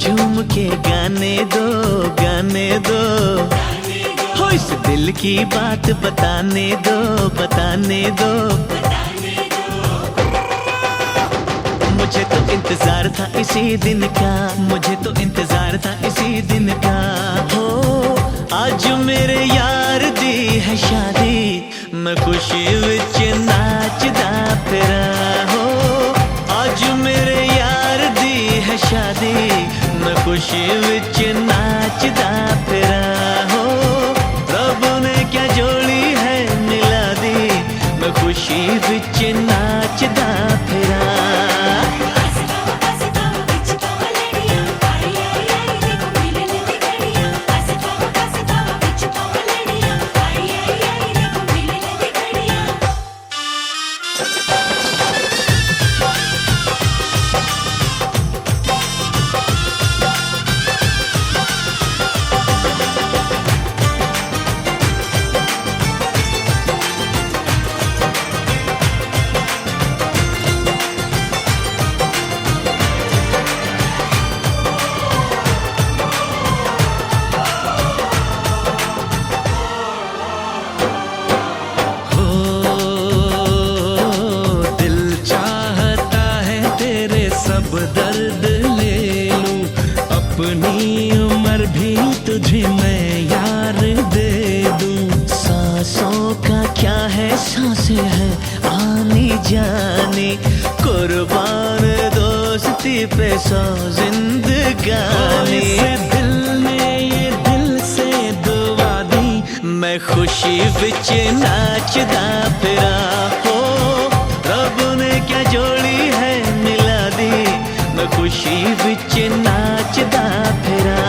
झूम के गाने दो, गाने दो, हो इस दिल की बात बताने दो, बताने दो। मुझे तो इंतजार था इसी दिन का, मुझे तो इंतजार था इसी दिन का। हो आज मेरे यार दी है शादी, मैं खुशी विच नाचदा फिरा। हो आज मेरे यार दी है शादी, मैं खुशी विच नाचदा फिरा। हो रब ने क्या जोड़ी है मिला दी, मैं खुशी विच नाचदा फिरा। दर्द ले लूं अपनी उम्र भी तुझे मैं यार दे दूं। सांसों का क्या है सांसें है आनी जानी, कुर्बान दोस्ती पे सौ जिंदगानी। दिल ने ये दिल से दुआ दी, मैं खुशी विच नाचदा फिरा। हो रब ने क्या जोड़ी है मिला दी, मैं खुशी विच नाचदा फिरा।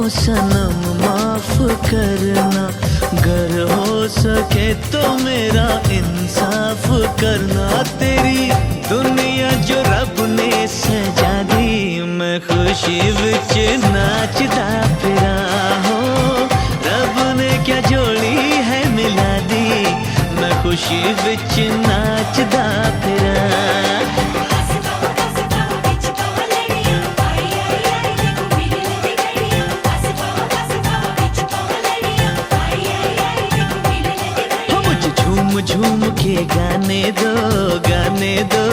सनम माफ करना, गर हो सके तो मेरा इंसाफ करना। तेरी दुनिया जो रब ने सजा दी, मैं खुशी विच नाचदा फिरा। हो रब ने क्या जोड़ी है मिला दी, मैं खुशी विच नाचदा फिरा। झूम के गाने दो, गाने दो,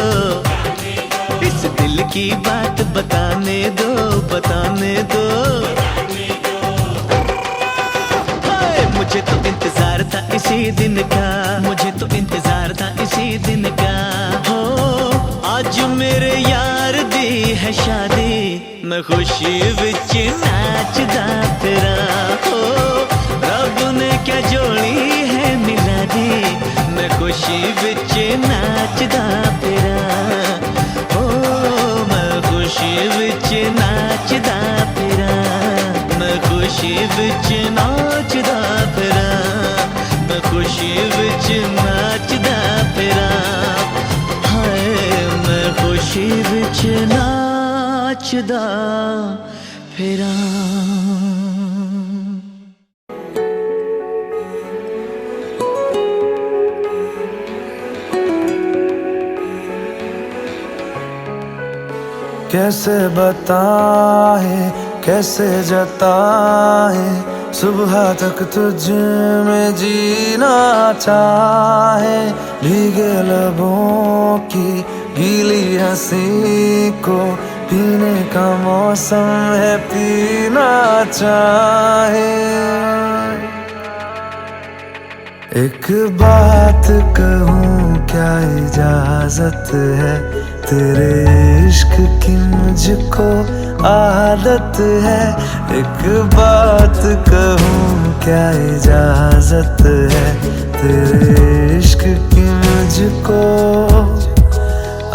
इस दिल की बात बताने दो, बताने दो। हाय मुझे तो इंतजार था इसी दिन का, मुझे तो इंतजार था इसी दिन का। हो आज मेरे यार दी है शादी, मैं खुशी विच नाचदा फिरा। हो रब ने क्या जोड़ी है मिला दी, मैं खुशी विच नाचदा फिरा। हो मैं खुशी विच नाचदा फिरा, मैं खुशी विच नाचदा फिरा, मैं खुशी विच नाचदा फिरा। हाय मैं खुशी विच नाचदा फिरा। कैसे बताए कैसे जताए सुबह तक तुझ में जीना चाहे, भीगे लबों की गीली हंसी को पीने का मौसम है, पीना चाहे। एक बात कहूँ क्या इजाजत है, तेरे इश्क की मुझको आदत है। एक बात कहूँ क्या इजाजत है, तेरे इश्क की मुझको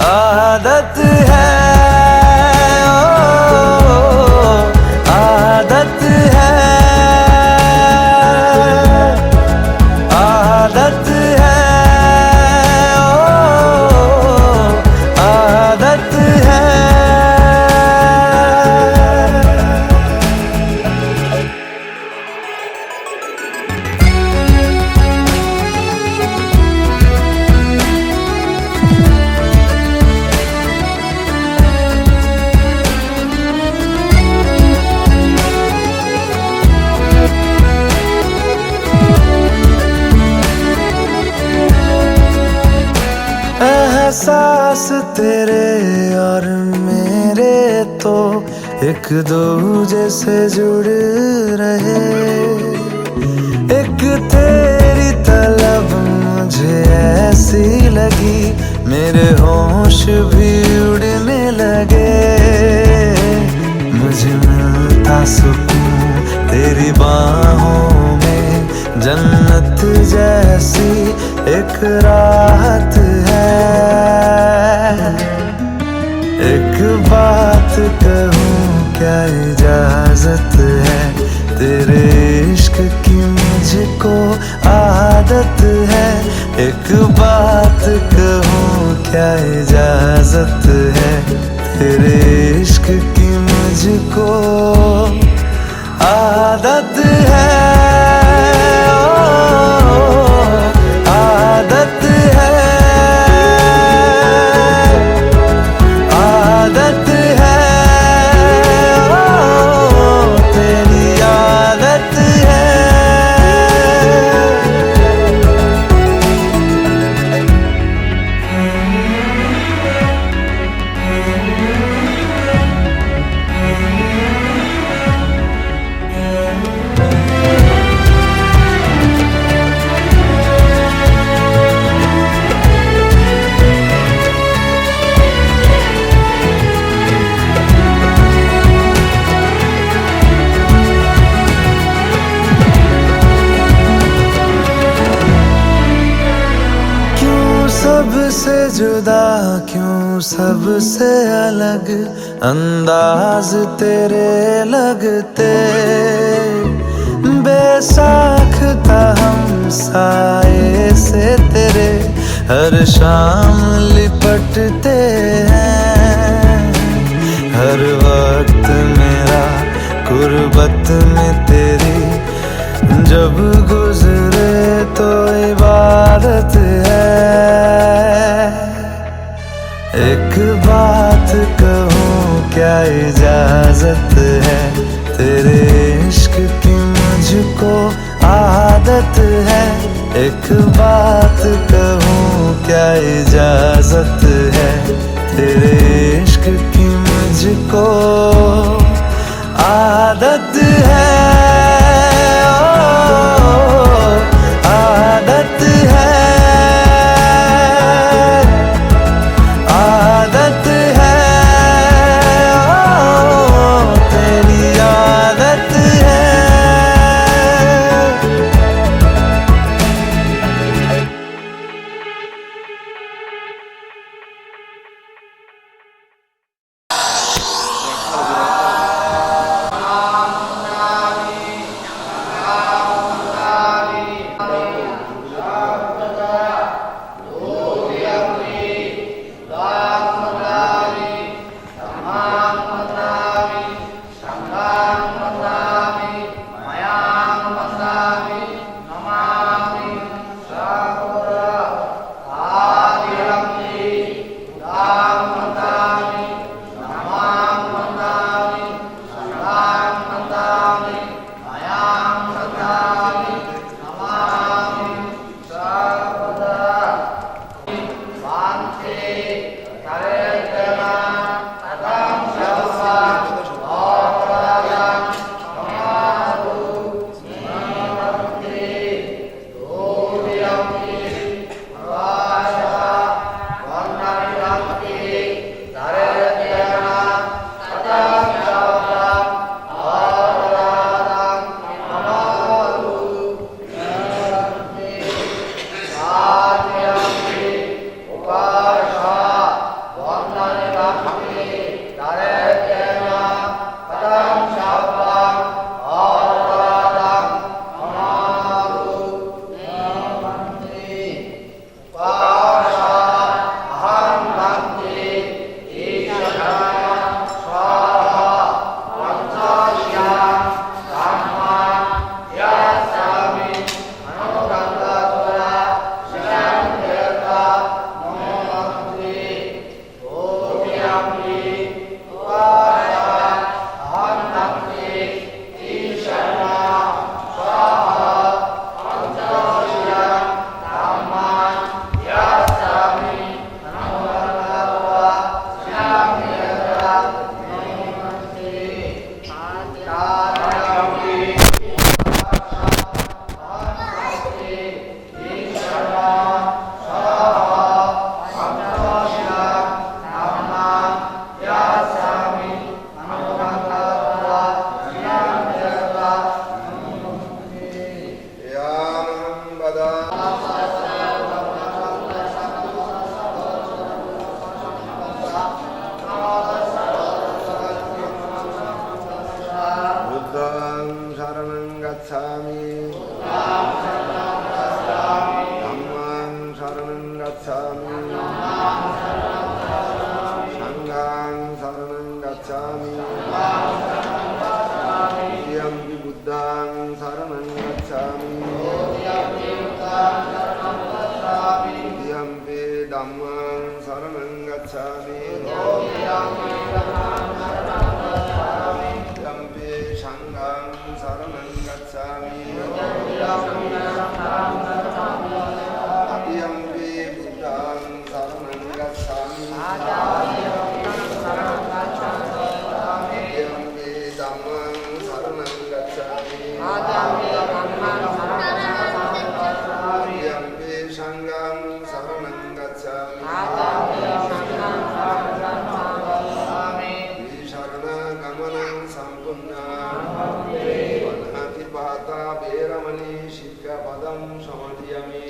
आदत है। आदत है, आदत है, आदत है। एहसास तेरे और मेरे तो एक दूजे से जुड़ रहे। एक तेरी तलब मुझे ऐसी लगी, मेरे होश भी उड़ने लगे। मुझे मिलता सुकून तेरी बाहों में, जन्नत जैसी एक राहत है। एक बात कहूँ क्या इजाजत है, तेरे इश्क की मुझको आदत है। एक बात कहूँ क्या इजाजत है, तेरे इश्क की मुझको आदत है। आदत है, आदत है, तेरी आदत है। सबसे जुदा क्यों, सबसे अलग अंदाज तेरे लगते। बेसाख्ता हम साए से तेरे हर शाम लिपटते हैं। हर वक्त मेरा गुर्बत में तेरी जब गुजरे तो इबादत है। एक बात कहूँ क्या इजाजत है, तेरे इश्क की मुझको आदत है। एक बात कहूँ क्या इजाजत है, तेरे इश्क की मुझको आदत है। आदत है, आदत है, तेरी आदत है। 부द्धං शरणं गच्छामि धम्मं शरणं गच्छामि संघं शरणं गच्छामि द्वितीयंपि बुद्धं शरणं गच्छामि तृतीयंपि धम्मं शरणं गच्छामि संघं शरणं गच्छामि तृतीयंपि बुद्धं शरणं गच्छामि तृतीयंपि धम्मं शरणं गच्छामि तृतीयंपि संघं शरणं गच्छामि शरणगमनं सम्पूर्णं वनतिपाता वेरमणि शिक्षापदं समर्पयामि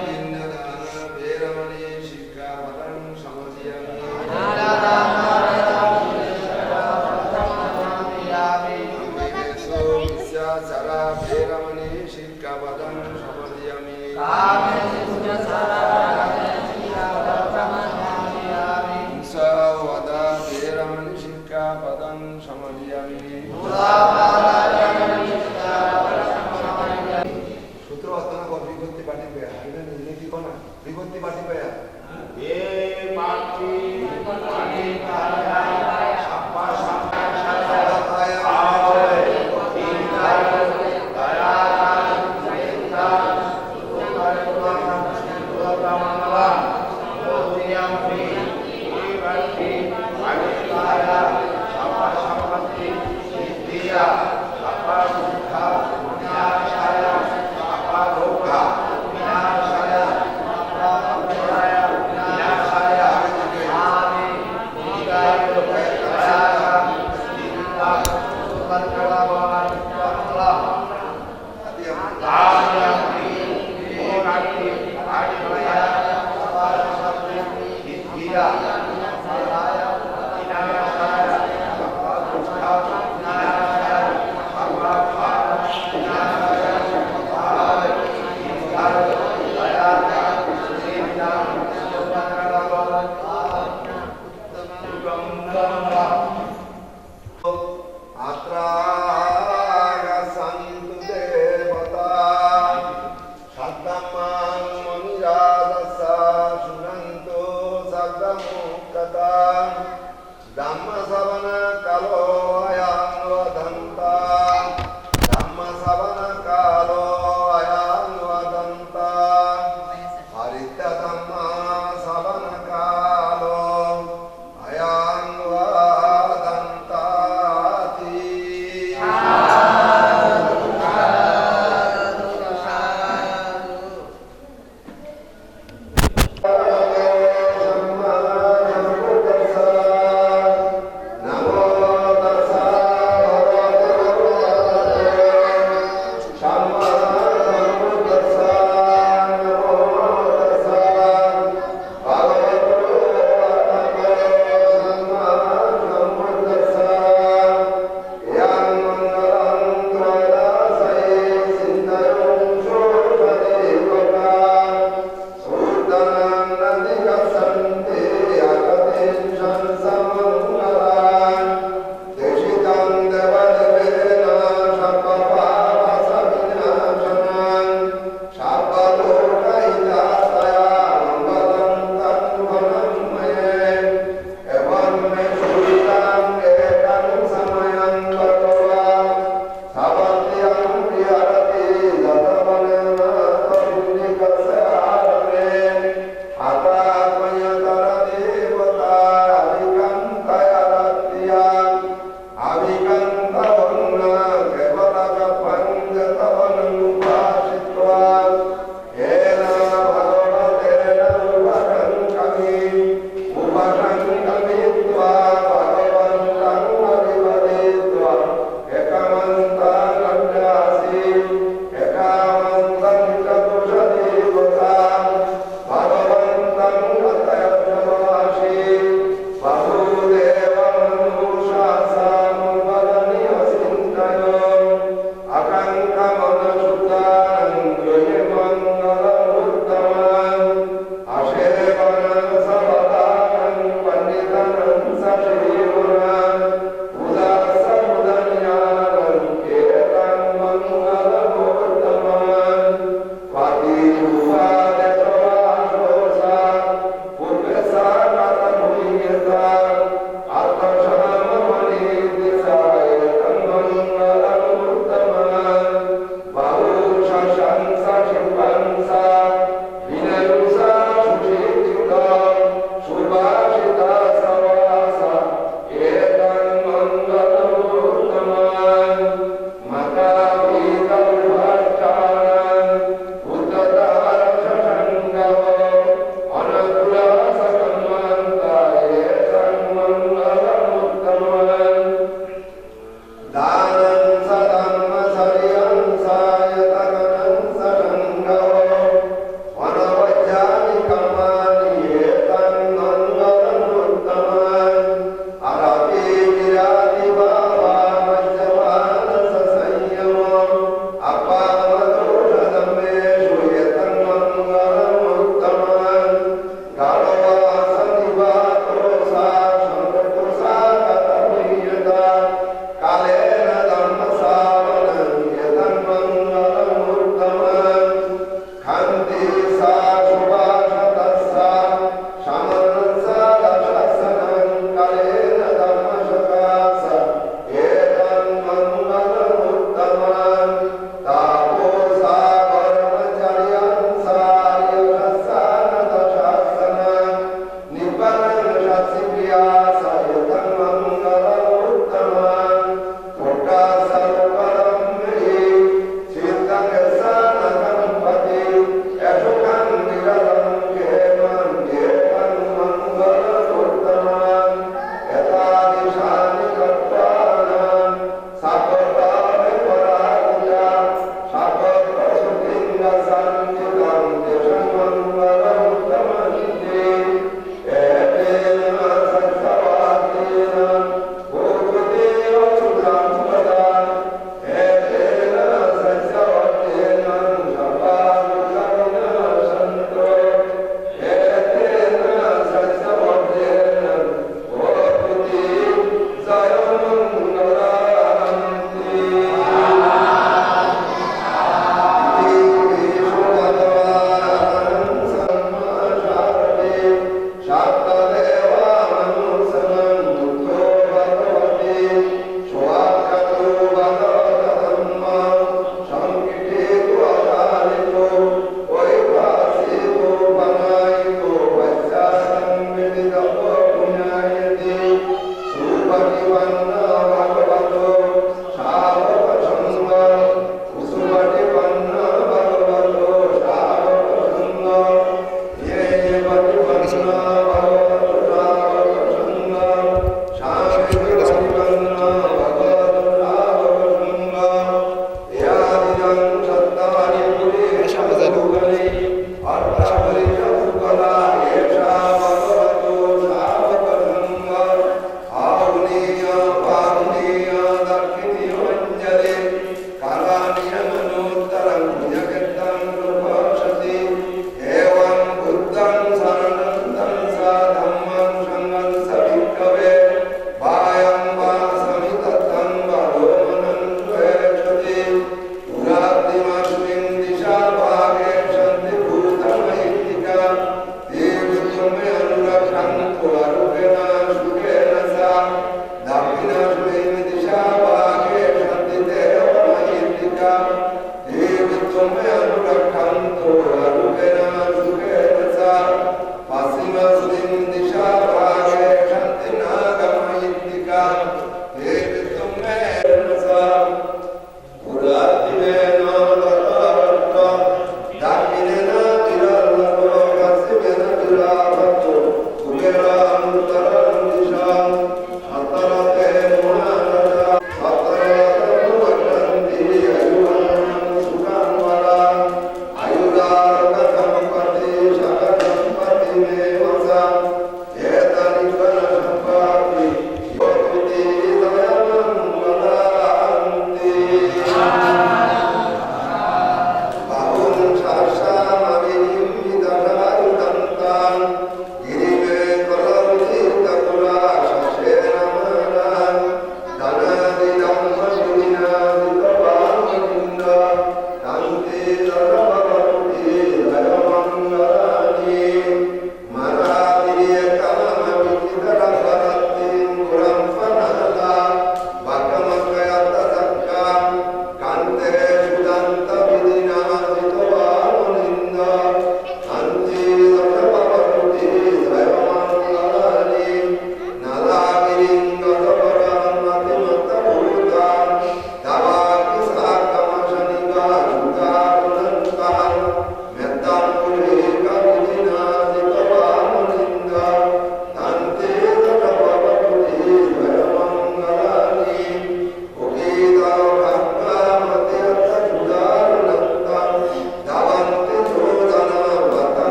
पिण्डदान वेरमणि शिक्षापदं समर्पयामि अम्बिकेशो मिथ्याचारा वेरमणि शिक्षापदं समर्पयामि वदा वेरमणि शिक्षापदं समर्पयामि सूत्र अर्थन को विभक्ति पाटी पे है ने की कोना विभक्ति पाटी पे है ए पाटी पाटी पाया सप्पा सप्पा सप्पाया आवे तीन दया चिंता Yeah. Sukan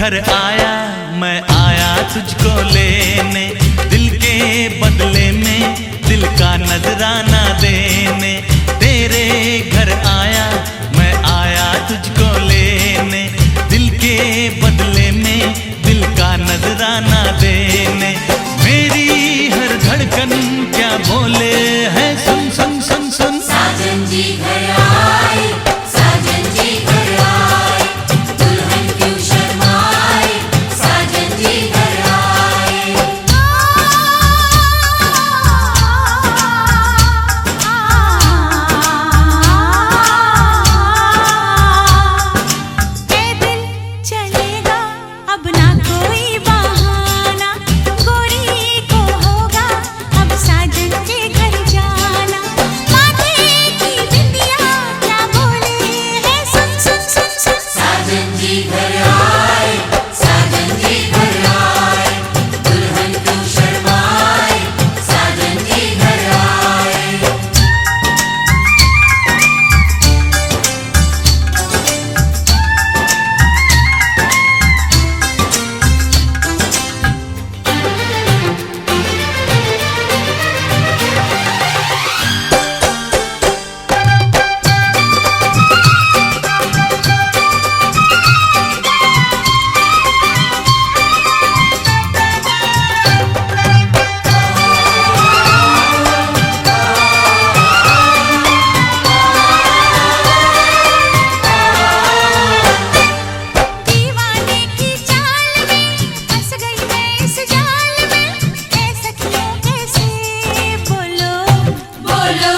घर आया मैं आया तुझको लेने, दिल के बदले में दिल का नजराना देने। तेरे घर आया मैं आया तुझको लेने, दिल के बदले में दिल का नजराना देने। मेरी हर धड़कन क्या बोले है, सुन सुन सुन सुन। साजन जी घर आए, साजन जी घर आए, दुल्हन क्यों शर्माए, साजन जी घर आए। ए दिल चलेगा अब ना कोई बहाना, गोरी को होगा अब साजन के घर जाना। माथे की बिंदिया क्या बोले है, सुन सुन सुन सुन। साजन जी घर आए, साजन जी घर आए, दुल्हन क्यों शर्माए, साजन जी घर आए। दीवाने की चाल में फंस गई मैं इस जाल में, ऐ सखियों कैसे बोलो बोलो।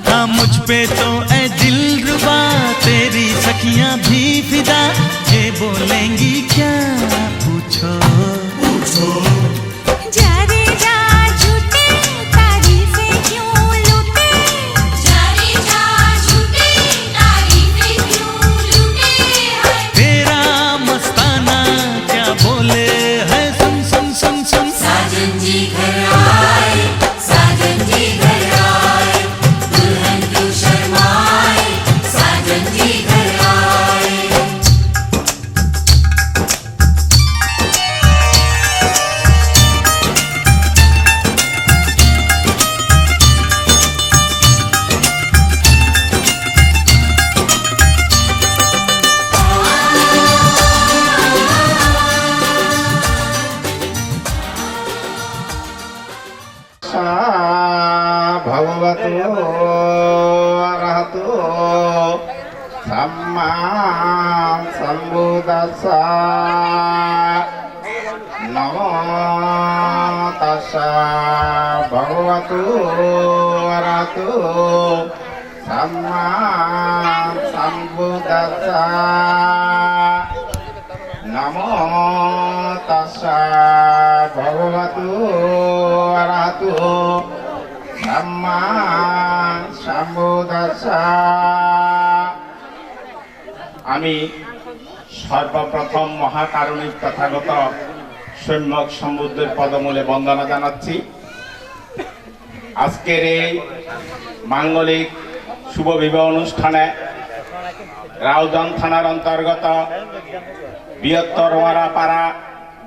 हाँ मुझ पे तो ऐ दिलरुबा तेरी सखियां भी फिदा, ये बोलेंगी क्या पूछो पूछो। जा रे जा झूठे तारीफें क्यों लूटे, जा रे जा झूठे तारीफें क्यों लूटे है। तेरा मस्ताना क्या बोले है, सुन सुन सुन सुन। साजन जी घर आए, साजन जी घर आए, दुल्हन क्यों शर्माए, साजन जी घर आए। भगवतो अरहतो सम्मा सम्बुद्धास्सा। नमो तस्सा भगवतो अरहतो सम्मा सम्बुद्धास्सा। नमो तस्सा भगवतो अरहतो सम्मा सम्बुद्धास्सा। আমি সর্বপ্রথম মহাকারুণিক তথাগত সম্যক সমুদ্রের পদমূলে বন্দনা জানাচ্ছি। আজকের এই মাঙ্গলিক শুভ বিবাহ অনুষ্ঠানে রাউজান থানার অন্তর্গত বৃহত্তর ওয়ারাপাড়া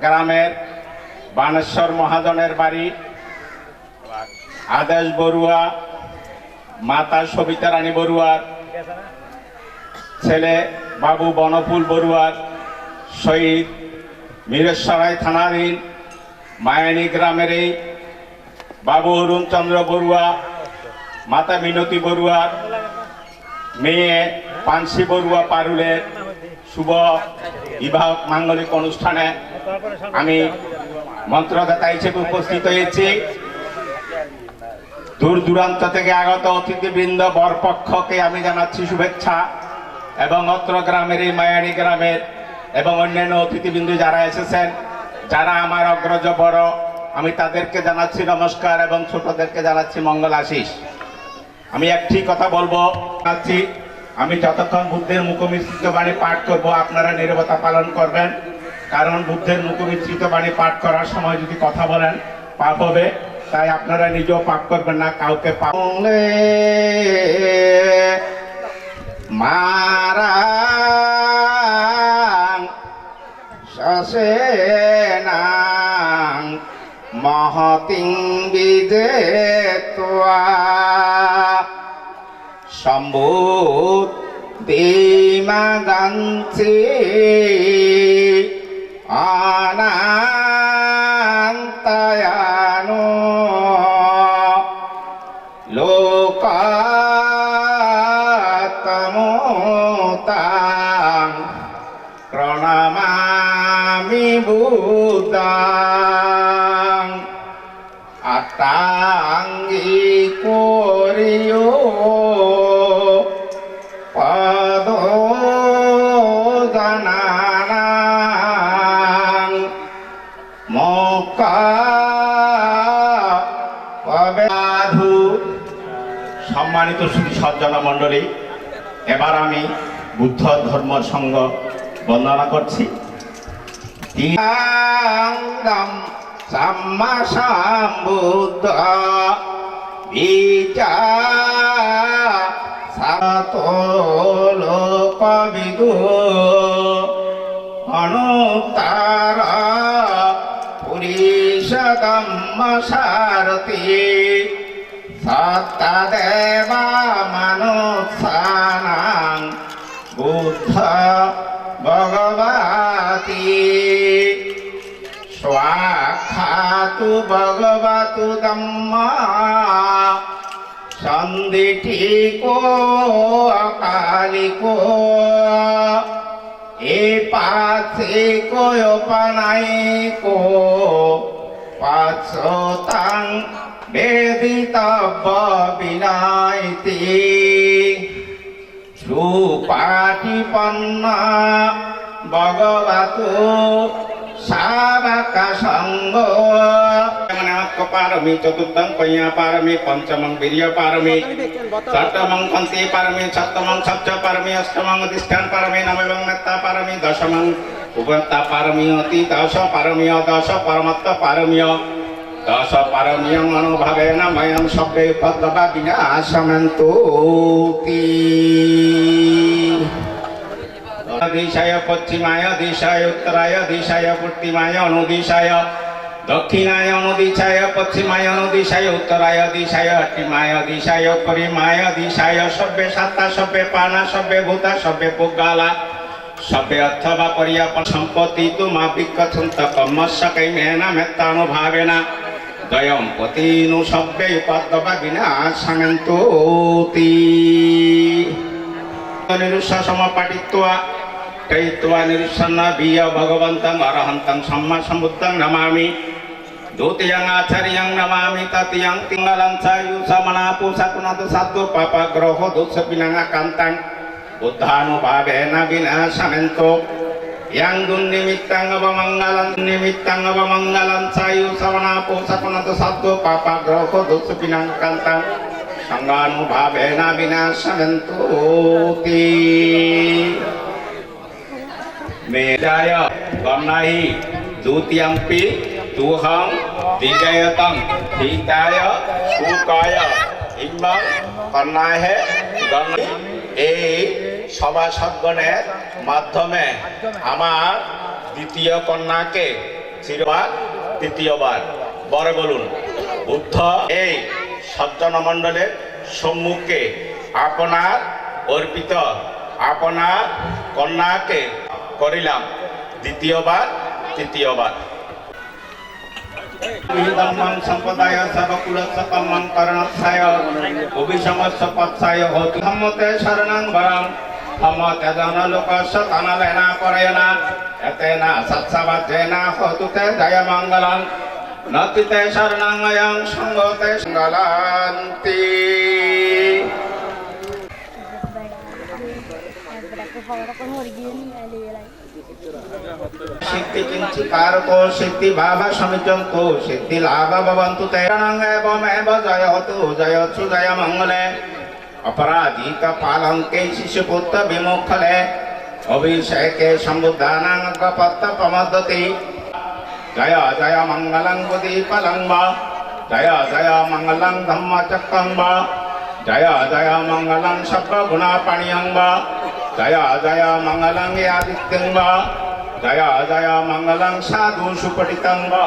গ্রামের বানেশ্বর মহাজনের বাড়ি আদেশ বড়ুয়া, মাতা সবিতা রানী বড়ুয়ার ছেলে বাবু বনফুল বড়ুয়ার শহীদ মিরেশ্বরাই থানাধীন মায়ানী গ্রামের এই বাবু অরুণচন্দ্র বড়ুয়া, মাতা মিনতি বড়ুয়ার মেয়ে পানসি বড়ুয়া পারুলের শুভ বিবাহ মাঙ্গলিক অনুষ্ঠানে আমি মন্ত্রদাতা হিসেবে উপস্থিত হয়েছি। দূর দূরান্ত থেকে আগত অতিথিবৃন্দ বরপক্ষকে আমি জানাচ্ছি শুভেচ্ছা, এবং অত্র গ্রামের এই মায়ানী গ্রামের এবং অন্যান্য অতিথিবৃন্দ যারা এসেছেন, যারা আমার অগ্রজ বড়, আমি তাদেরকে জানাচ্ছি নমস্কার এবং ছোটদেরকে জানাচ্ছি মঙ্গল আশিস। আমি একটি কথা বলবো জানাচ্ছি, আমি যতক্ষণ বুদ্ধের মুখমিশ্রিত বাণী পাঠ করব আপনারা নীরবতা পালন করবেন, কারণ বুদ্ধের মুখমিশ্রিত বাণী পাঠ করার সময় যদি কথা বলেন পাপ হবে, তাই আপনারা নিজেও পাপ করবেন না, কাউকে পাপ মারা তিং বিজেত্বা সম্ভূত দিমাদাঞ্চি অনন্তয়ানো লোকাত্মতাং প্রণমামি বুদ্ধাং আত্মাঙ্গিকোরিয়ো পদোজনানাং মোক্ষাপবেধু। সম্মানিত শ্রী সজ্জনা মণ্ডলী, এবার আমি বুদ্ধ ধর্ম সংঘ বন্দনা করছি। সাম্মা সম্বুদ্ধ বিচা সাতো লোকবিদু অনুত্তর পুরীষদম্ম সারথি সত্তদেবা মনুষ্যানাং বুদ্ধ ভগবতি স্বাক্ষাতু ভগবতু ধম্মা সন্দিঠিকো অকালিকো এ পাথিকো অপনাইকো পাঁচতাং বেদিতব্য বিনাইতি সুপাটিপন্ন ভগবতু শাবক সঙ্গ পারমি চতুর্থং কন্যা পারমি পঞ্চমং বীর্য পারমি ষষ্ঠমং কন্তি পারমি সপ্তমং সহ্য পারমি অষ্টমং অধিষ্ঠান পারমি নবমং মেত্তা পারমি দশমং উপত্তা পারমি অতি দশ পারমি দশ পরমত্ত পারমি দশ পারমিয়ং অনুভবেন ময়ং সব্যে পদ্মবা বিনাশমন্তু দিশায় পশ্চিমায় দিশায় উত্তরায় দিশায় পূর্তিমায় অনুদিশায় দক্ষিণায় অনুদিশায় পশ্চিমায় অনুদিশায় উত্তরায় দিশায় অটিমায় দিশায় পরিমায় দিশায় সব্যে সাত্তা সব্যে পানা সব্যে ভূতা সব্যে পুগালা সব্যে অথবা পরিয়াপন সম্পত্তি তুমা বিক্ষন্ত কর্মস্য কৈমেন মেত্তানুভাবেনা দয়ং পতিনু সব্যে পদ্মবা বিনাশামেন্তু নিরুষা সমপাটিত্বা কৈত্বা নিরুষন্ন বিয় ভগবন্तं অরহন্तं সম্মা সম্বুদ্ধং নমামি দ্বিতীয়ং আচার্যং নমামি তৃতীয়ং তিঙ্গলং চায়ুষমনা পুষাকুনাদ সাধু পাপগ্রহ দোষবিনাং কান্তাং বুদ্ধানুভাবেন বিনাশামেন্তু yang dunnimitang abamanggalan sayu savana posakunat saddo papa groho dosu pinangkantang sangganu bhavena vinasamentu ti medaya karnai dutiyampi tuhang digayatang hitaya sukaya imbang karnahe karnai সভাসদগণের মাধ্যমে আমার দ্বিতীয় কন্যাকে চিরবার তৃতীয়বার বর বলুন। বুদ্ধ এই সজ্জন মণ্ডলের সম্মুখে আপনার অর্পিত আপনার কন্যাকে করিলাম দ্বিতীয়বার তৃতীয়বার। সম্প্রদায় সর্বকুলস্য কর্মং করণস্যায় অভিসমস্য পৎসায় হতু ধম্মতে শরণং বরং ধম্মতে জনলোকস্য তনলেনা পরেনা এতেনা সৎসবাজ্যেনা হতু তে জয় মঙ্গলং নতি তে শরণং অয়ং সঙ্গতে মঙ্গলান্তি। सिद्धि किंचिकारको सिद्धि भावा समिजन्तु सिद्धि लाभ भवन्तु तेरणमेव जयतु जयतु जय मंगले अपराजित पालंके शिशुपुत्र विमुखले अभिषेके सम्बुद्धानां कपत्त प्रमदति जय जय मंगलं बुद्धिफलं वा जय जय मंगलं धम्मचक्रं वा जय जय मंगलं सर्वगुणपाणियं वा जय जय मंगलं आदित्यं वा जय जय मंगलं साधु सुपठितं वा।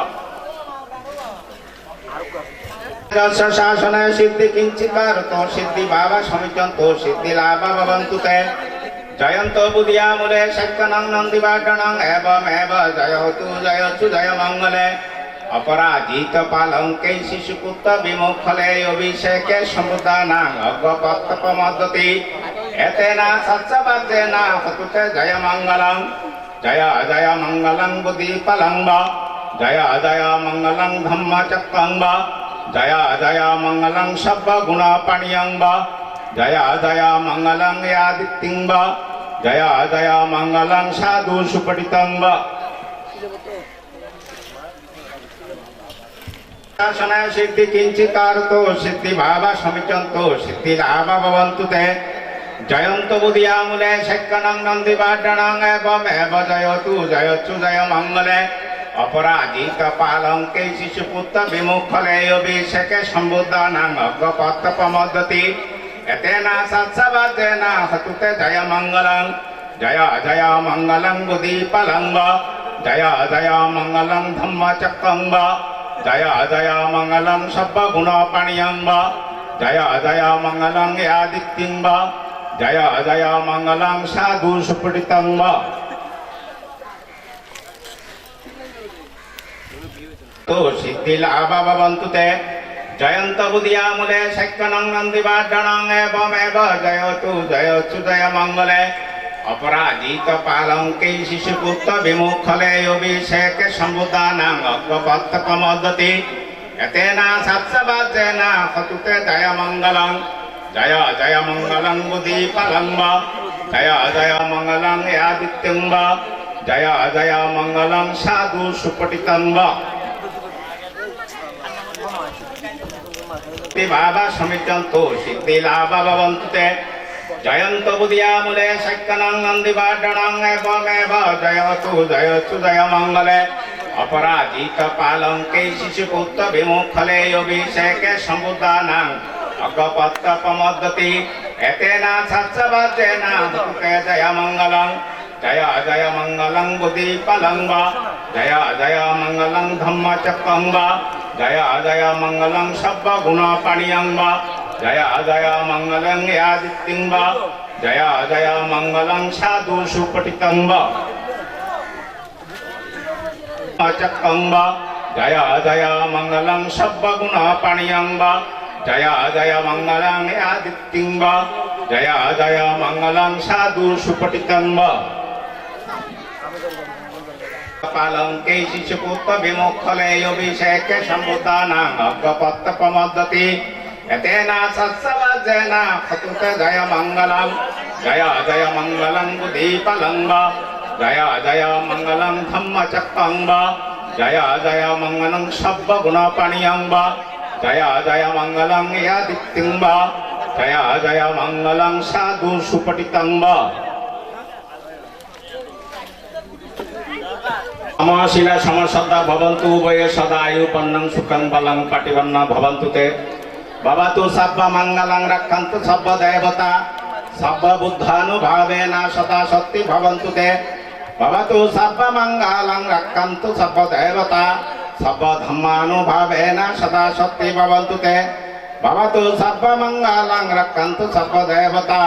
শাসনে সিদ্ধি কিঞ্চিকারত সিদ্ধি বাবা সমিচন্ত সিদ্ধি লাভা ভবন্তু তে জয়ন্ত বুধিয়া মূলে শক্তনং নন্দিবাটনং এবম এব জয়তু জয়চু জয় মঙ্গলে অপরাজিত পালঙ্কে শিশুপুত্র বিমুখলে অভিষেকে সমুদানাং অজ্ঞপত্তপমদ্যতি এতেনা সৎসবাদ্যেনা হতুতে জয় মঙ্গলং জয় জয় মঙ্গলং বুদ্ধি পালঙ্গ জয় জয় মঙ্গলং ধম্মচক্রং জয় জয় মঙ্গলং সর্বগুণ পাণিয়ং জয় জয় মঙ্গলং আদিত্যং জয় জয় মঙ্গলং সাধু সুপঠিতং শাসনে সিদ্ধি কিঞ্চিকারত সিদ্ধি ভাবা সমিচন্ত সিদ্ধি লাভা ভবন্তু তে জয়ন্ত বুধিয়া মূলে শক্তনং নন্দিবাটনং এবম এব জয়তু জয়চু জয় মঙ্গলে অপরাজিত পালঙ্কে শিশুপুত্র বিমুখলে অভিষেকে সম্বুদ্ধানাং অজ্ঞপত্তপমদ্যতি এতেনা সৎসবাদ্যেনা হতুতে জয় মঙ্গলং জয় জয় মঙ্গলং বুদ্ধি পালঙ্গ জয় জয় মঙ্গলং ধম্মচক্রং জয় জয় মঙ্গলং সর্বগুণ পাণিয়ং জয় জয় মঙ্গলং আদিত্যং জয় জয় মঙ্গলং সাধু সুপঠিতং তো সিদ্ধি লাভা ভবন্তু তে জয়ন্ত বুধিয়া মূলে শক্তনং নন্দিবাটনং এবম এব জয়তু জয়চু জয় মঙ্গলে অপরাজিত পালঙ্কে শিশুপুত্র বিমুখলে অভিষেকে সম্বুদানাং অজ্ঞপত্তপমদ্যতি এতেনা সৎসবাদ্যেনা হতুতে জয় মঙ্গলং জয় জয় মঙ্গলং বুদ্ধি পালঙ্গ জয় জয় মঙ্গলং আদিত্যং জয় জয় মঙ্গলং সাধু সুপঠিতং বাবা সমিচন্ত সিদ্ধি লাভা ভবন্তু তে জয়ন্ত বুধিয়া মূলে শক্তনং নন্দিবাটনং এবম এব জয়তু জয়চু জয় মঙ্গলে অপরাজিত পালঙ্কে শিশুপুত্র বিমুখলে অভিষেকে সম্বুদানাং অজ্ঞপত্তপমদ্যতি এতেনা সৎসবাদ্যেনা হতুতে জয় মঙ্গলং জয় জয় মঙ্গলং বুদ্ধি পালঙ্গ জয় জয় মঙ্গলং ধম্মচক্রং জয় জয় মঙ্গলং সর্বগুণ পাণিয়ং জয় জয় মঙ্গলং আদিত্যং জয় জয় মঙ্গলং সাধু সুপঠিতং চক্রং জয় জয় মঙ্গলং সর্বগুণ পাণিয়ং জয় জয় মঙ্গলং আদিত্যং জয় জয় মঙ্গলং সাধু সুপঠিতং পালঙ্কে শিশুপুত্র বিমুখলে অভিষেকে সম্বুদানাং অজ্ঞপত্তপমদ্যতি এতেনা সৎসবাদ্যেনা হতুতে জয় মঙ্গলং জয় জয় মঙ্গলং বুদ্ধি পালঙ্গ জয় জয় মঙ্গলং ধম্মচক্রং জয় জয় মঙ্গলং সর্বগুণ পাণিয়ং জয় জয় মঙ্গলং আদিত্যং জয় জয় মঙ্গলং সাধু সুপঠিতং অমশিলা সমসদ্দা ভবন্তু উভয়ে সদা আয়ুপন্নং সুখং বলং পাটিবন্ন ভবন্তু তে ভবতু সব্ব মঙ্গলং রক্ষন্তু সব্ব দেবতা সব্ব বুদ্ধানুভাবেনা সদা সত্যি ভবন্তু তে ভবতু সব্ব মঙ্গলং রক্ষন্তু সব্ব দেবতা সব্ব ধম্মানুভাবেনা সদা সত্যি ভবন্তু তে ভবতু সব্ব মঙ্গলং রক্ষন্তু সব্ব দেবতা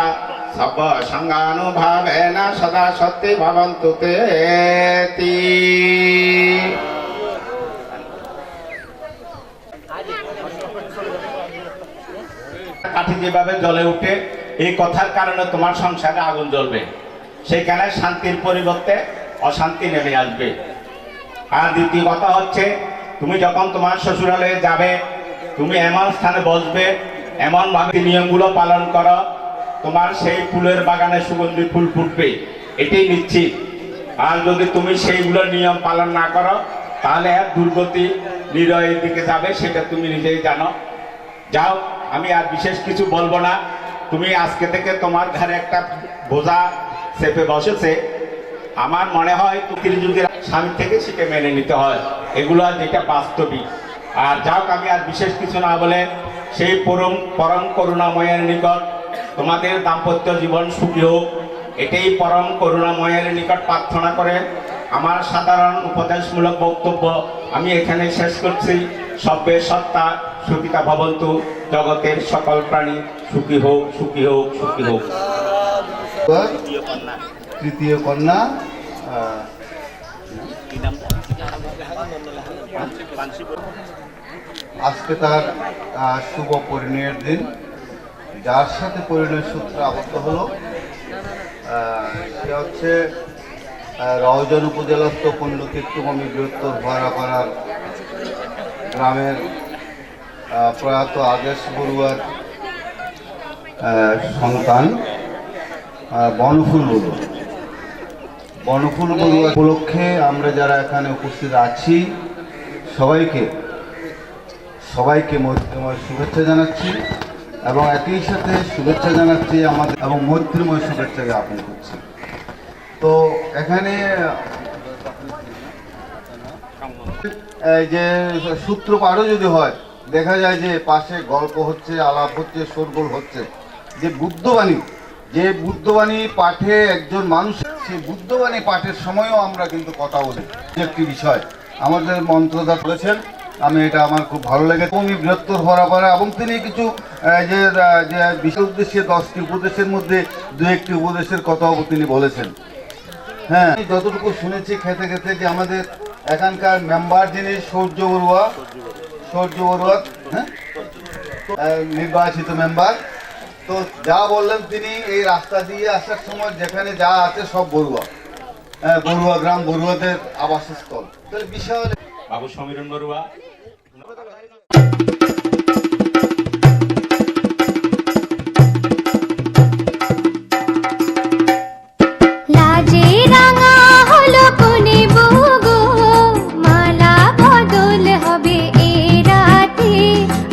সব্ব সঙ্গানুভাবেন সদা সত্যি ভবন্তু তে কাঠি যেভাবে জ্বলে উঠে এই কথার কারণে তোমার সংসারে আগুন জ্বলবে, সেখানে শান্তির পরিবর্তে অশান্তি নেমে আসবে। আর দ্বিতীয় কথা হচ্ছে, তুমি যখন তোমার শ্বশুরালয়ে যাবে, তুমি এমন স্থানে বসবে, এমন ভাবে নিয়মগুলো পালন করো, তোমার সেই ফুলের বাগানে সুগন্ধি ফুল ফুটবে, এটাই নিশ্চিত। আর যদি তুমি সেইগুলো নিয়ম পালন না করো, তাহলে এক দুর্গতি নিরয়ের দিকে যাবে, সেটা তুমি নিজেই জানো। যাও, আমি আর বিশেষ কিছু বলবো না। তুমি আজকে থেকে তোমার ঘরে একটা বোঝা চেপে বসেছে, আমার মনে হয় তুমি যদি স্বামী থেকে সেটা মেনে নিতে হয়, এগুলো যেটা বাস্তবিক। আর যাও, আমি আর বিশেষ কিছু না বলে সেই পরম করুণাময়ের নিকট তোমাদের দাম্পত্য জীবন সুখী হোক, এটাই পরম করুণাময়ের নিকট প্রার্থনা করে আমার সাধারণ উপদেশমূলক বক্তব্য আমি এখানে শেষ করছি। সব্যে সত্তা সুখিতা ভবন্তু, জগতের সকল প্রাণী সুখী হোক, সুখী হোক, সুখী হোক। তৃতীয় কন্যা আজকে তার শুভ পরিণয়ের দিন। যার সাথে পরিণয় সূত্র আবদ্ধ হলো সে হচ্ছে রওজন উপজেলাস্থ পণ্যতীর্থভূমি বৃহত্তর ভরাপাড়ার গ্রামের প্রয়াত আদেশ বড়ুয়ার সন্তান বনফুল বড়ুয়া। বনফুল বড়ুয়া উপলক্ষে আমরা যারা এখানে উপস্থিত আছি সবাইকে মৈত্রীময় শুভেচ্ছা জানাচ্ছি এবং একই সাথে শুভেচ্ছা জানাচ্ছি আমাদের এবং মৈত্রীময় শুভেচ্ছা জ্ঞাপন করছি। তো এখানে এই যে সূত্রপাঠও যদি হয়, দেখা যায় যে পাশে গল্প হচ্ছে, আলাপ হচ্ছে, শোরগোল হচ্ছে। যে বুদ্ধবাণী পাঠে একজন মানুষ, সেই বুদ্ধবাণী পাঠের সময়ও আমরা কিন্তু কথা বলি। একটি বিষয় আমাদের মন্ত্রদা বলেছেন, আমি এটা আমার খুব ভালো লেগেছে। উনি বৃহত্তর ভরাপাড়া এবং তিনি কিছু যে বিশেষ উদ্দেশ্যে 10টি উপদেশের মধ্যে 2-1টি উপদেশের কথাও তিনি বলেছেন। হ্যাঁ, যতটুকু শুনেছি খেতে খেতে যে আমাদের এখানকার মেম্বার যিনি সূর্য বড়ুয়া, হ্যাঁ, নির্বাচিত মেম্বার, তো যা বললেন তিনি এই রাস্তা দিয়ে আসার সময় যেখানে যা আছে সব বড়ুয়া গ্রাম, বড়ুয়াদের আবাসস্থল। তাহলে বিশাল বাবু সমীরণ বড়ুয়া। লাজে রাঙা হলো কোনে বউ গো, মালা বদল হবে এ রাতে,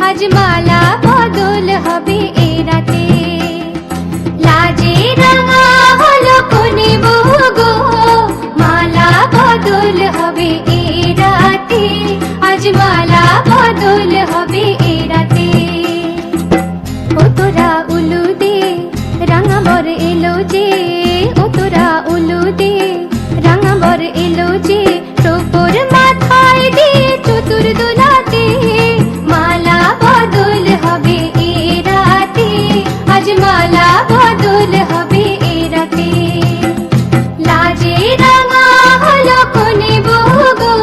আজ মালা বদল হবে এ রাতে। লাজে রাঙা হলো কোনে বউ গো, মালা বদল হবে এ রাতে, আজ মালা বদল হবে এ রাতে। ও তোরা উলু দে রাঙাবর এলো যে, ও তোরা উলু দে রাঙাবর এলো যে, টোপর মাথায় দিয়ে চতুর দোলাতে, মালা বদল হবে এ রাতে, আজ মালা বদল হবে এ রাতে। লাজে রাঙা হলো কোনে বউ গো,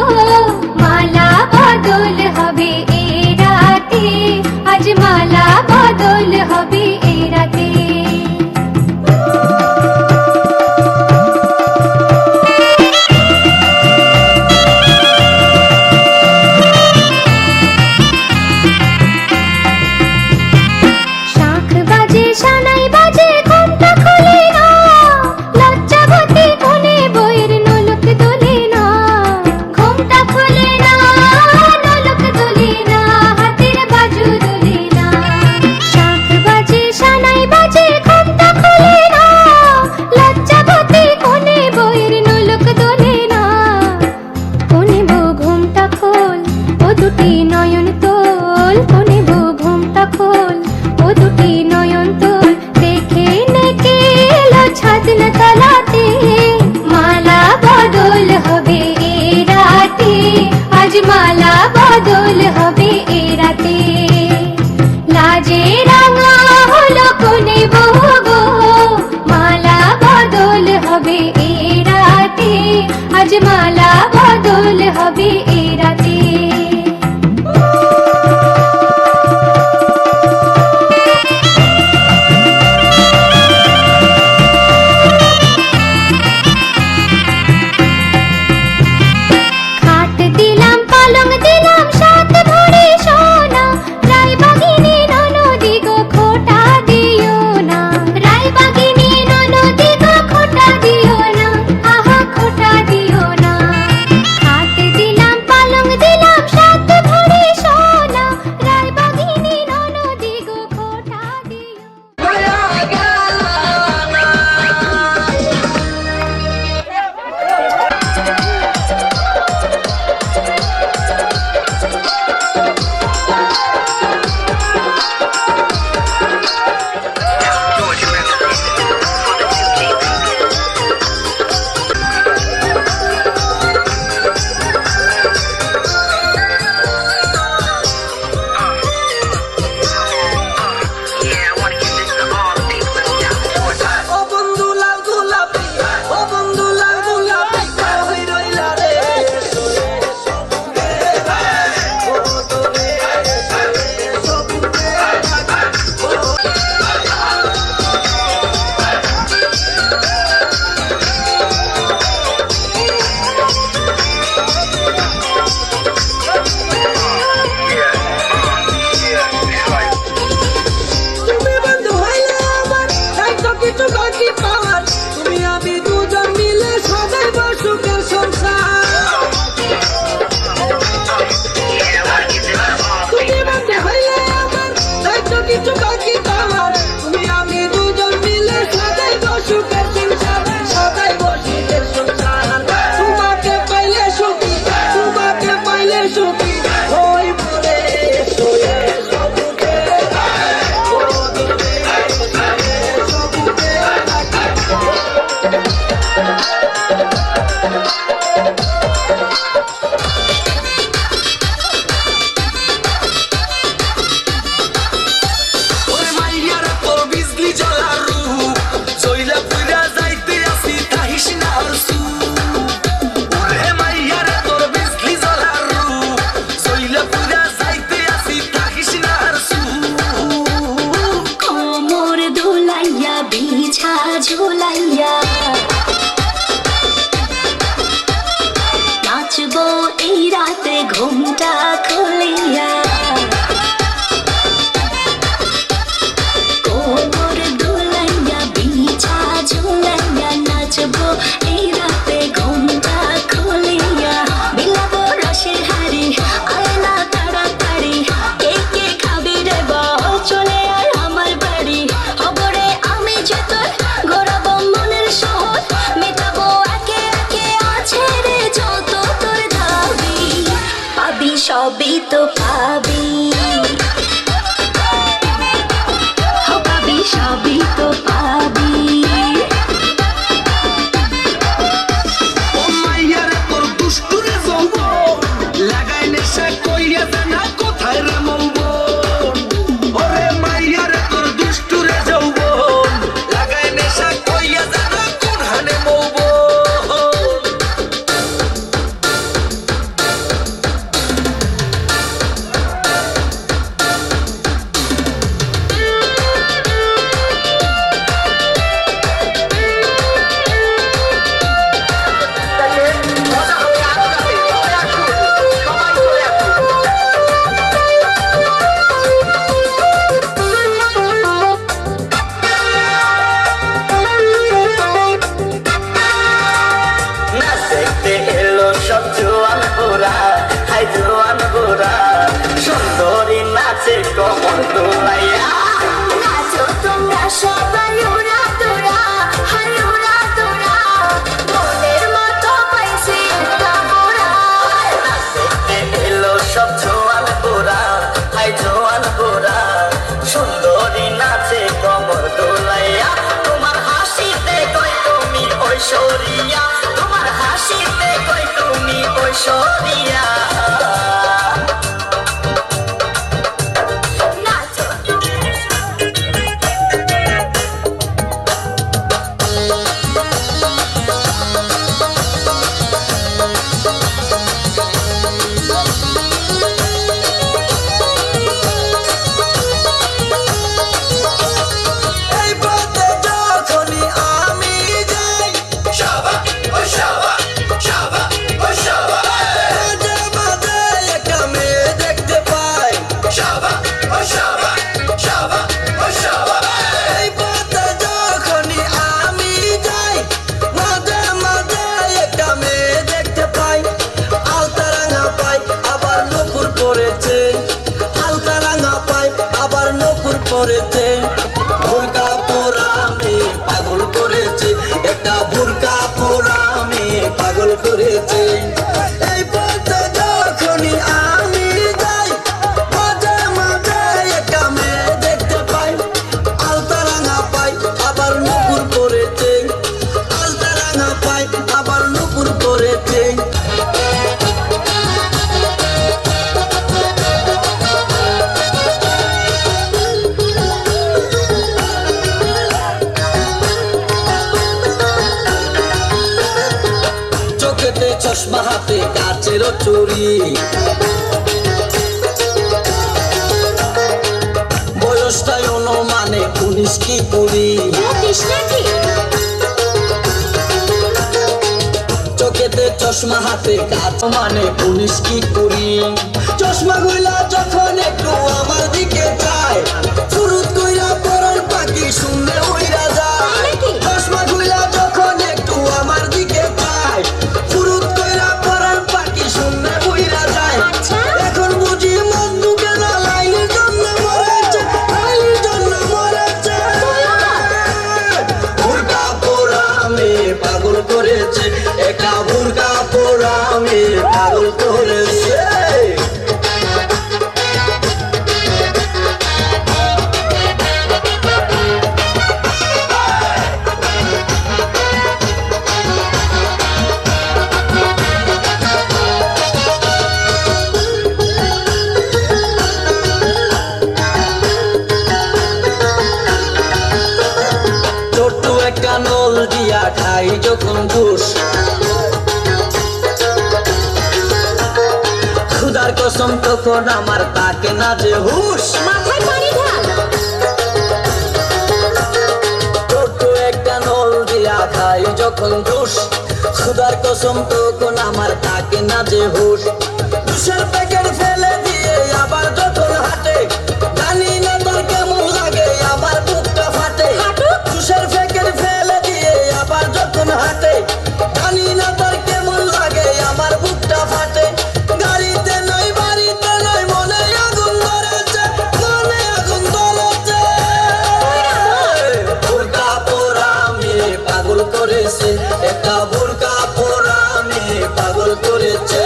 মালা বদল হবে এ রাতে, আজ মালা বদল হবে এ রাতে। শাঁখ বাজে, সানাই বাজে, ঘোমটা খোলে না, লজ্জাবতী কোনে বইয়ের নোলক দোলে না, ঘোমটা খোলে না, নোলক দোলে না, হাতের বাজু দোলে না। শাঁখ বাজে, সানাই বাজে, ঘোমটা খোলে না, লজ্জাবতী কোনে বইয়ের নোলক দোলে না। কোনে বউ ঘোমটা খোল, ও দুটি নয়ন তোল, কোনে বউ ঘোমটা খোল, ও দুটি নয়ন তোল, দেখে নেকে এলো ছাদনা তলাতে, মালা বদল হবে এ রাতে, আজ মালা বদল হবে এ রাতে। লাজে রাঙা হলো কোনে বউ গো, মালা বদল হবে এ রাতে, আজ মালা বদল হবে এ রাতে। ঝুলাইয়া নাচবো এই রাতে ঘুমটা খুলিয়া কোমর দুলাইয়া বিছা ঝুলাইয়া নাচবো এই রাতে ঘুমটা খুলিয়া বিলাবো রসের হাড়ি আয়না তাড়াতাড়ি কে কে খাবি রে বল চলে আয় আমার বাড়ি খবরে আমি যে তোর ঘোরাবো মনের শহর মেটাবো একে একে আছে রে যত তোর দাবি পাবি সবই তো পাবি পাবি সবই তো পাবি ও মাইয়ারে তোর দুষ্টুরে যৌবন লাগাই নেশা কইয়া জানা কোথায় রে মৌবন ওরে মাইয়ারে তোর দুষ্টুরে যৌবন লাগাই নেশা কইয়া জানা কোন হানে মৌবন দেখতে এলো সব জোয়ান গোরা হাই জোয়ান গোরা সুন্দরী নাচে কমর দোলাইয়া নাচো তোমরা সবাই ওরা তোরা হাই ওরা তোরা মনের মতো পাইছি একটা মোরা দেখতে এলো সব জোয়ান গোরা হাই জোয়ান গোরা সুন্দরী নাচে কমর দোলাইয়া তোমার হাসিতে কই তুমি ঐশ্বরিয়া তোমার হাসিতে কই তুমি ঐশ্বরিয়া নাচো এই পথে যখনই আমি যাই শাবা ও শাবা শাবা ও শাবা মাঝে মাঝে একটা মেয়ে দেখতে পাই শাবা ও শাবা শাবা ও শাবা এই পথে যখনই আমি যাই মাঝে মাঝে একটা মেয়ে দেখতে পাই আলতা রাঙা পাই আবার নূপুর পরেছে আলতা রাঙা পাই আবার নূপুর পরেছে ভুরকা পোড়া মেয়ে পাগল করেছে একটা ভুরকা পোড়া মেয়ে পাগল করেছে এই পথে যখনই আমি যাই মাঝে মাঝে একটা মেয়ে দেখতে পাই আলতা রাঙা পাই আবার নূপুর পরেছে আলতা রাঙা পাই আবার নূপুর পরেছে চোখেতে চশমা হাতে কাচের চুরি বয়সটাই অনুমানে 19 কি 20 দেখিস নাকি চোখেতে চশমা হাতে কাচ মানে 19 কি 20 চশমা গুলা যখন একটু আমার দিকে চায় ফুরুত কইরা পরার পাখি শুনলে উইরা যায় চশমা গুলা যখন একটু আমার দিকে চায় ফুরুত কইরা পরার পাখি শুনলে উইরা যায় এখন বুঝি মন দুকে না লাইনের জন্য মরেছে লাইনের জন্য মরেছে ভুরকা পোড়া মেয়ে পাগল করেছে একটা ভুরকা পোড়া মেয়ে পাগল করেছে খাই যখন ঘুষ খুদার কসম তখন আমার তাকে না যে হুশ মাথায় পানি ঢাল ছোট্ট একটা নল দিয়া খাই যখন জুস খুদার কসম তখন আমার থাকে না যে হুশ জুসের প্যাকেট ফেলে দিয়ে আবার যখন হাঁটে জানি না তোর কেমন লাগে আমার বুকটা ফাটে জুসের প্যাকেট ফেলে দিয়ে আবার যখন হাঁটে জানি না তোর কেমন লাগে আমার বুকটা ফাটে গাড়িতে নয় বাড়িতে নয় মনে আগুন ধরেছে মনে আগুন ধরেছে বোরকা পরা মেয়ে পাগল করেছে একটা বোরকা পরা মেয়ে পাগল করেছে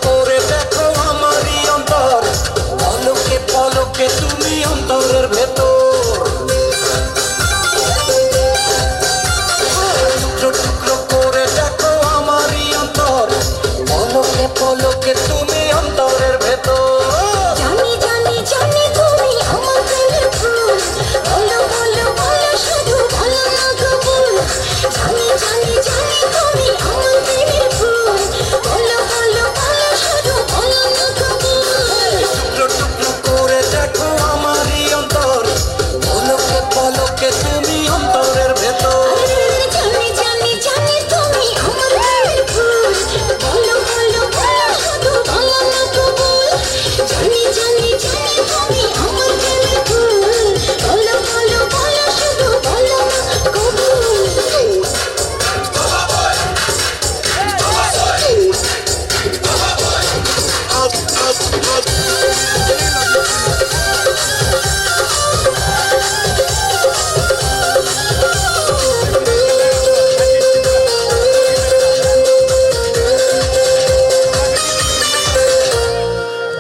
করে দেখো আমারই অন্তর পলকে পলকে তুমি অন্তরের ভেতর টুকরো টুকরো করে দেখো আমারই অন্তর পলকে পলকে তুমি অন্তরের ভেতর জানি জানি জানি তুমি আমার প্রেমের ফুল বলো বলো বলো শুধু বলো না কবুল জানি জানি জানি তুমি আমার প্রেমের ফুল বলো বলো বলো শুধু বলো না কবুল টুকরো টুকরো করে দেখো আমারই অন্তর পলকে পলকে তুমি অন্তরের ভেতর জানি জানি জানি তুমি আমার প্রেমের ফুল বলো বলো বলো শুধু বলো না কবুল জানি জানি জানি তুমি আমার প্রেমের ফুল বলো বলো বলো শুধু বলো না কবুল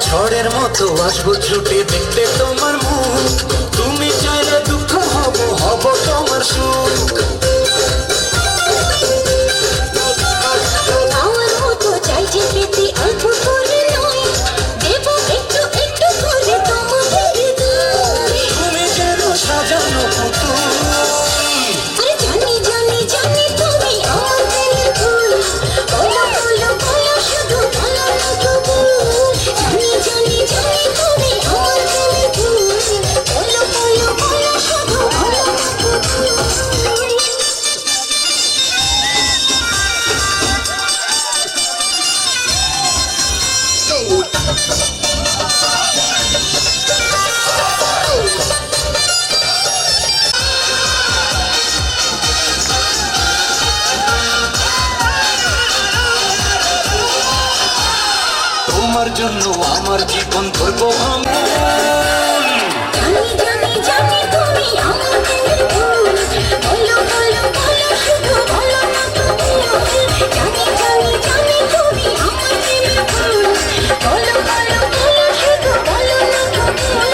ঝড়ের মতো আসবো ছুটে দেখতে তোমার মুখ তুমি চাইলে দুঃখ হব হব তোমার সুখ আমার মতো চাইছে পেতে অল্প করে নয় দেব একটু একটু করে তোমাদের হৃদয় তুমি যেন সাজানো পুতুল আরে জানি জানি জানি তুমি আমার প্রেমের ফুল বলো বলো বলো শুধু বলো না কবুল জানি জানি জানি তুমি আমার প্রেমের ফুল বলো বলো বলো শুধু বলো না কবুল তোমার জন্য আমার জীবন ধরবো আমি জানি জানি জানি তুমি আমার প্রেমের ফুল বলো বলো বলো শুধু বলো না কবুল জানি জানি জানি তুমি আমার প্রেমের ফুল বলো বলো বলো শুধু বলো না কবুল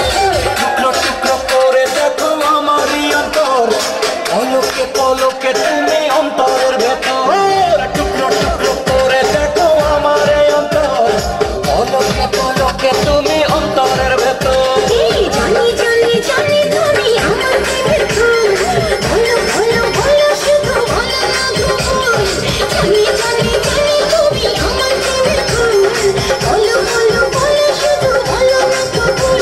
টুকরো টুকরো করে দেখো আমারই অন্তর পলকে পলকে তুমি অন্তরের ভেতর টুকরো টুকরো করে দেখো আমার এই অন্তর পলকে পলকে তুমি অন্তরের ভেতর জানি জানি জানি তুমি আমার প্রেমের ফুল বলো বলো বলো শুধু বলো না কবুল জানি জানি জানি তুমি আমার প্রেমের ফুল বলো বলো বলো শুধু বলো না কবুল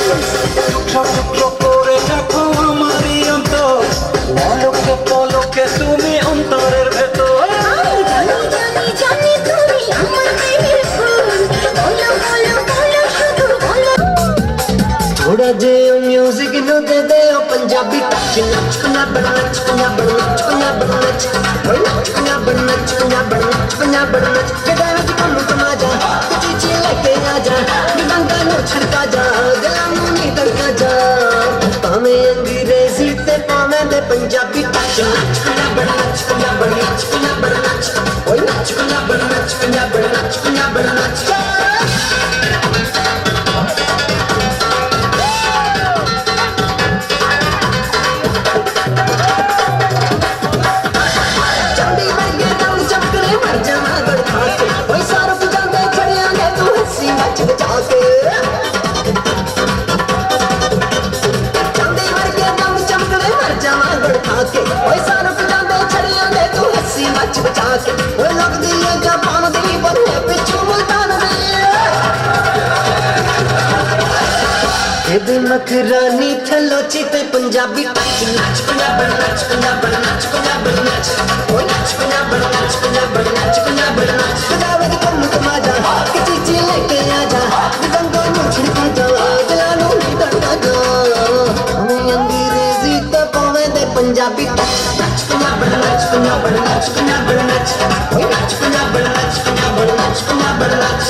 টুকরো টুকরো করে দেখো আমারই অন্তর পলকে পলকে তুমি অন্তরের ভেতর জানি জানি জানি তুমি আমার প্রেমের ফুল বলো বলো বলো শুধু বলো थोड़ा जे म्यूजिक नो दे दे ओ पंजाबी टच नच कना बड़ा नच कना बड़ा नच कना बड़ा नच ओए नच कना बड़ा नच कना बड़ा नच कना बड़ा नच के गाना च कम कमा जा तुझे चे लेके आ जा डंगा नो छड़का जा गला मुनी तड़का जा पावे अंग्रेजी ते पावे दे पंजाबी टच नच कना बड़ा नच कना बड़ा नच कना बड़ा नच ओए नच कना बड़ा नच कना बड़ा नच कना बड़ा नच चंडी वर्गे दम चक्करे ঝাঁকে ওই লোক দিয়ে যা পান দিয়ে বলে পিছু মুলতান দিয়ে এদে মখরানি থলো চিতে पंजाबी टच नाच पंजाबी नाच पंजाबी नाच पंजाबी नाच ओ नाच पंजाबी नाच पंजाबी नाच पंजाबी नाच पंजाबी की कम मजा कि चीची लेके आ जा गंगो नु छिड़का जा दिलानो नहीं डरता जा हमें अंग्रेजी तो पावे दे पंजाबी टच नाच पंजाबी नाच पंजाबी नाच पंजाबी नाच ओ नाच पंजाबी नाच पंजाबी नाच पंजाबी नाच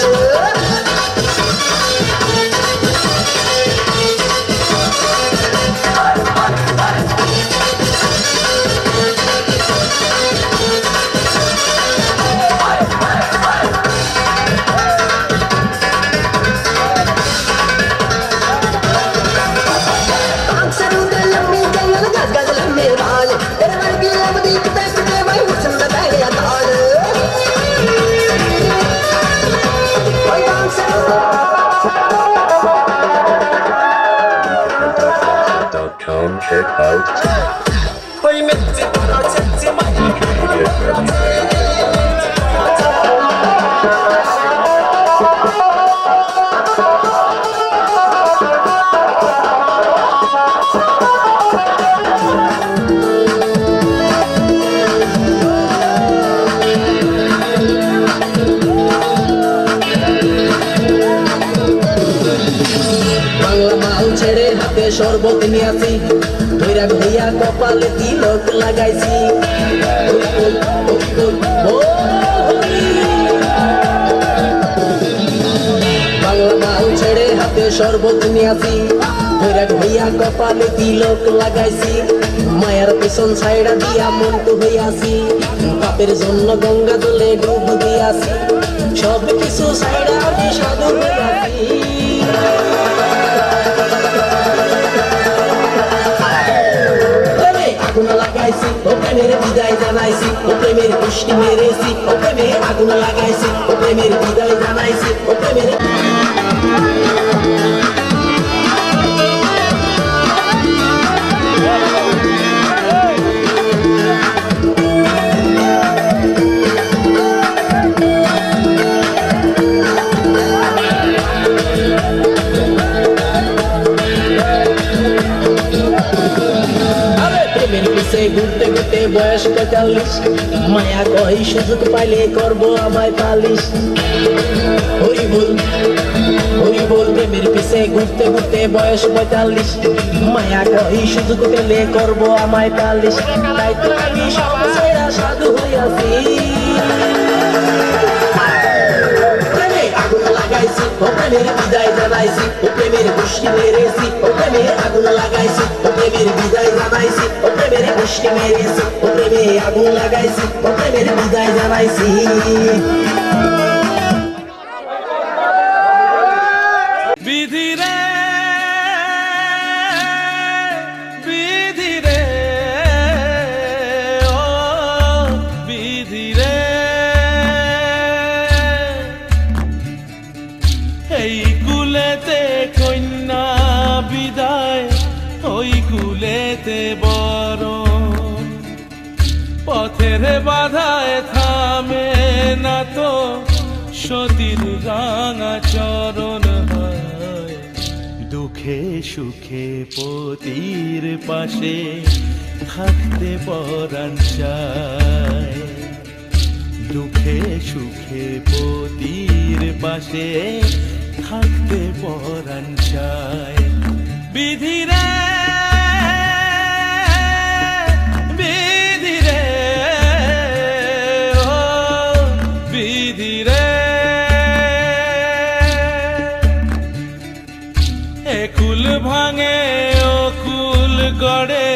Check out. শরবত নিয়ে আসি ধৈরা ভইয়া কপালে তিলক লাগাইছি বাংলা মাল ছেড়ে হাতে শরবত নিয়ে আসি ধৈরা ভইয়া কপালে তিলক লাগাইছি মায়ার পেছন ছাইড়া দিয়া মন্টু হইয়াছি পাপের জন্য গঙ্গা জলে ডুব দিয়াছি সব কিছু ছাইড়া আমি সাধু হইয়াছি আগুন লাগাইছি ও প্রেমের বিদায় জানাইছি ও প্রেমের পুষ্টি মেরেছি ও প্রেমে আগুন লাগাইছি ও প্রেমের বিদায় জানাইছি ও প্রেমের ঘুরতে ঘুরতে বয়স 45 মায়া কই সুযোগ পাইলে করবো আমায় পালিশ হরি বল প্রেমের পিছে ঘুরতে ঘুরতে বয়স 45 মায়া কই সুযোগ পেলে করবো আমায় পালিশ তাই তো আমি সব ছেড়া সাধু হইয়াছি প্রেমে আগুন লাগাইছি ও প্রেমের বিদায় জানাইছি ও প্রেমের পুষ্টি মেরেছি ও প্রেমে আগুন লাগাইছি ও প্রেমের বিদায় জানাইছি ও প্রেমের পুষ্টি মেরেছি ও প্রেমে আগুন লাগাইছি ও প্রেমের বিদায় জানাইছি বিধি রে বিধি রে ও বিধি রে এই কুলেতে কন্যা বিদায় ওই কুলেতে বড় পথের বাধায় থামে না তো সতীর রাঙা চরণ হয় দুঃখে সুখে পতির পাশে থাকতে পরাণ চায় দুঃখে সুখে পতির পাশে থাকতে পরাণ চায় বিধি রে বিধি রে ও বিধি রে একুল ভাঙে ও কুল গড়ে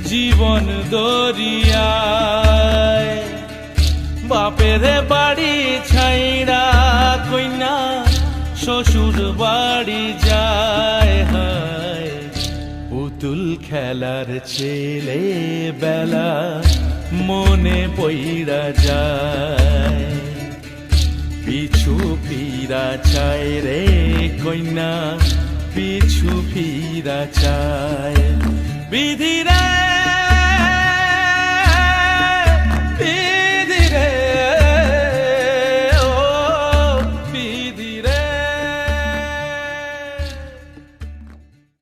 জীবন দরিয়ায় বাপের বাড়ি ছাইড়া কইনা শ্বশুর বাড়ি যায় হায় পুতুল খেলার ছেলে বেলা মনে পইড়া যায় পিছু ফিরা চায় রে কইনা পিছু ফিরা চায় বিধি রে